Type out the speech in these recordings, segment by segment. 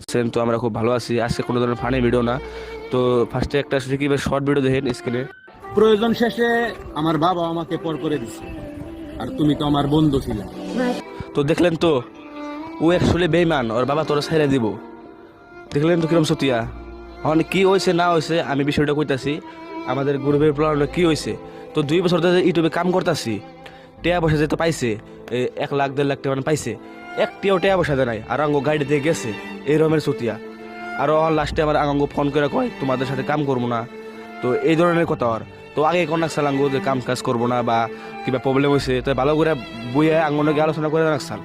আছেন? তো আমরা খুব ভালো আছি। আজকে কোনো ধরনের ফানি ভিডিও না। তো ফার্স্টে একটা সাকিবের শর্ট ভিডিও দেখেন স্ক্রিনে। প্রয়োজন শেষে আমার বাবা আমাকে পর করে দিছে, আর তুমি তো আমার বন্ধু ছিলে। তো দেখলেন তো, ও অ্যাকচুয়ালি বেইমান, ওর বাবা তোরা ছাইড়া দিব। দেখলেন তো কিরম সতিয়া। এখন কি হয়েছে না হয়েছে আমি বিষয়টা কইতাছি। আমাদের গ্রুপের প্ল্যান কি হয়েছে, তো 2 বছর ধরে ইউটিউবে কাম করতেছি। টেয়া পয়সা যেতে পাইছে 1 লাখ 1.5 লাখ টাকা মানে পাইছে, একটিও টেয়া পয়সা দেয় নাই। আর আঙ্গ গাড়ি দিয়ে গেছে এই রমের সতিয়া। আরও লাস্টে আমার আঙ্গ ফোন করে কয় তোমাদের সাথে কাম করবো না। তো এই ধরনের কথা আর তো আগে কোন রাখছাল আঙ্গু যে কাম কাজ করবো না বা কিবা প্রবলেম হয়েছে, তো ভালো করে বইয়ে আঙ্গনকে আলোচনা করে রাখছাল।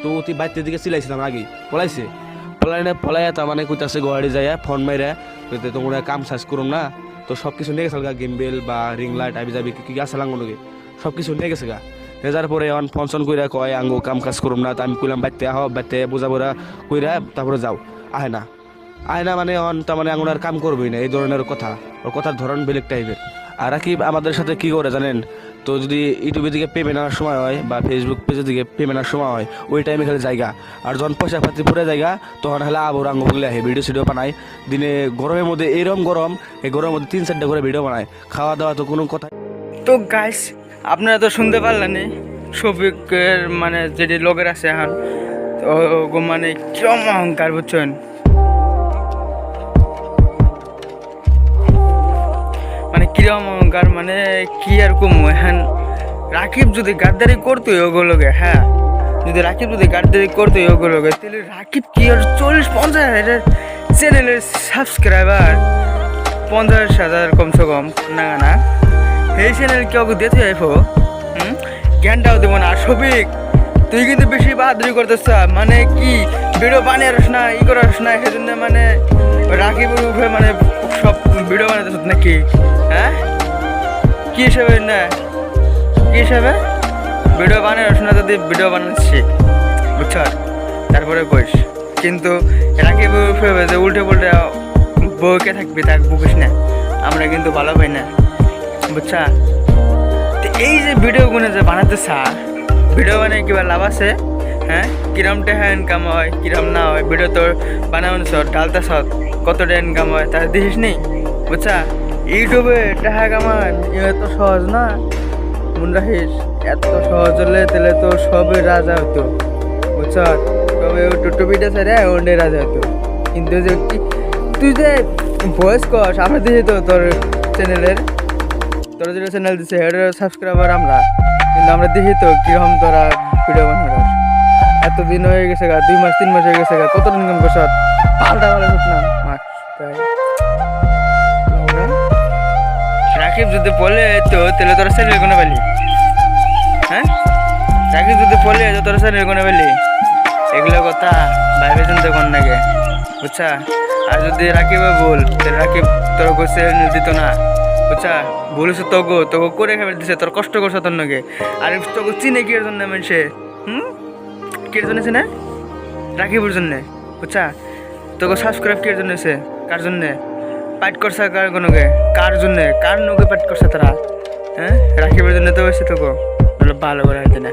তো অতি বাইরের দিকে চিলাইছিলাম আগে পলাইছে, পলাইয়া তার মানে কইতাছে গোয়াড়ি যাইয়া ফোন মাইরা তোমরা কাম কাজ করুম না। তো সব কিছু নিয়ে গেছে গা, গেমবেল বা রিং লাইট আবি যাবি কি আছে আঙ্গনকে সব কিছু নিয়ে গেছে গা। যার পরে এখন ফোন কইরা কয় আঙ্গু কাম কাজ করুম না। তা আমি কইলাম বাইতে আহ, বাইতে বোঝা বোঝা কইরা তারপরে যাও। আহে না, আয়না মানে অন তার মানে আঙুন আর কাম করবেই না, এই ধরনের কথা। ওর কথার ধরন বেলেগ টাইপের। আর রাকিব আমাদের সাথে কি করে জানেন, তো যদি ইউটিউবের দিকে পেমেন্ট আনার সময় হয় বা ফেসবুক পেজের দিকে পেমেন্ট আনার সময় হয়, ওই টাইমে খালি জায়গা। আর যখন পয়সা পাতি পরে জায়গা তখন হলে আবর আঙ্গ বলে আহে ভিডিও সিডিও বানায়। দিনে গরমের মধ্যে এইরকম গরম, এই গরমের মধ্যে 3-4টা করে ভিডিও বানায়। খাওয়া দাওয়া তো কোনো কথা। তো গাইস, আপনারা তো শুনতে পারলেন শফিকের মানে যেটি লোকের আছে এখন, তো মানে কিরম অহংকার বুঝছেন। মানে কিরম অহংকার মানে কি আর কম এখন। রাকিব যদি গাদ্দারি করতো ওগুলোকে, হ্যাঁ যদি রাকিব যদি গাদ্দারি করতো ওগুলোকে, তাহলে রাকিব কি আর 40-50 হাজার চ্যানেলের সাবস্ক্রাইবার, 50,000 কমসে কম না না এই চ্যানেল কেউ দিতে যাইবো জ্ঞানটাও দেবো না। শফিক তুই কিন্তু বেশি বাহাদুরি করতেছ, মানে কি ভিডিও বানিয়ে আসস না ই করে আসস না, সেজন্য মানে রাকিবের উপরে মানে সব ভিডিও বানাতেছ নাকি? হ্যাঁ কি হিসাবে না কি হিসাবে ভিডিও বানিয়ে আসস না, যদি ভিডিও বানাচ্ছি বুঝছ তারপরে কইস। কিন্তু রাকিবের উপরে যে উল্টে পুল্টে বউকে থাকবি তাক বুকিস না, আমরা কিন্তু ভালো পাই না বুঝছা। এই যে ভিডিওগুলো যে বানাতেছা, ভিডিও বানিয়ে কিবা লাভ আছে? হ্যাঁ কিরম টাকা ইনকাম হয় কিরম না হয়, ভিডিও তোর বানানো সব ডালতেছ কত টাকা ইনকাম হয় তার দেখিস নি বুঝছা। ইউটিউবে টাকা কামান এত সহজ না, মনে রাখিস। এত সহজ হলে তাহলে তো সবে রাজা হতো বুঝছ। তবে টুটুপিটা ছেড়ে ওন্ডে রাজা হতো। কিন্তু যে তুই যে ভয়েস কস, আমরা দিছি তো তোর চ্যানেলের, তোরা যেটা চ্যানেল দিচ্ছে এটার সাবস্ক্রাইবার আমরা, কিন্তু আমরা দেখি তো কিরকম তোরা ভিডিও বানাস। এতদিন হয়ে গেছে গা, 2 মাস 3 মাস হয়ে গেছে গা, কত ইনকাম করছ পাল্টা পাল্টা না মাস। রাকিব যদি বলে তো তাহলে তোরা চ্যানেল কোনে পেলি? হ্যাঁ রাকিব যদি বলে তো তোরা চ্যানেল কোনে পেলি? এগুলো কথা ভাইবে চিন্তা কর নাকি বুঝছা। আর যদি রাকিবে বল তাহলে রাকিব তোর চ্যানেল দিত না বুঝছা। বলিস তোকে তোকে করে খাবার দিছে, তোর কষ্ট করছো তোর নাকি। আর তোকে চিনে কি এর জন্য মানুষে, কি এর জন্য চিনে? রাকিবের জন্যে বুঝছা। তোকে সাবস্ক্রাইব কি এর জন্য হয়েছে? কার জন্যে পাইট করছে? কার কোনোকে কার জন্যে কার নৌকে পাইট করছে তারা? হ্যাঁ রাকিবের জন্য তো হয়েছে তোকে, ভালো করে হয়তো না।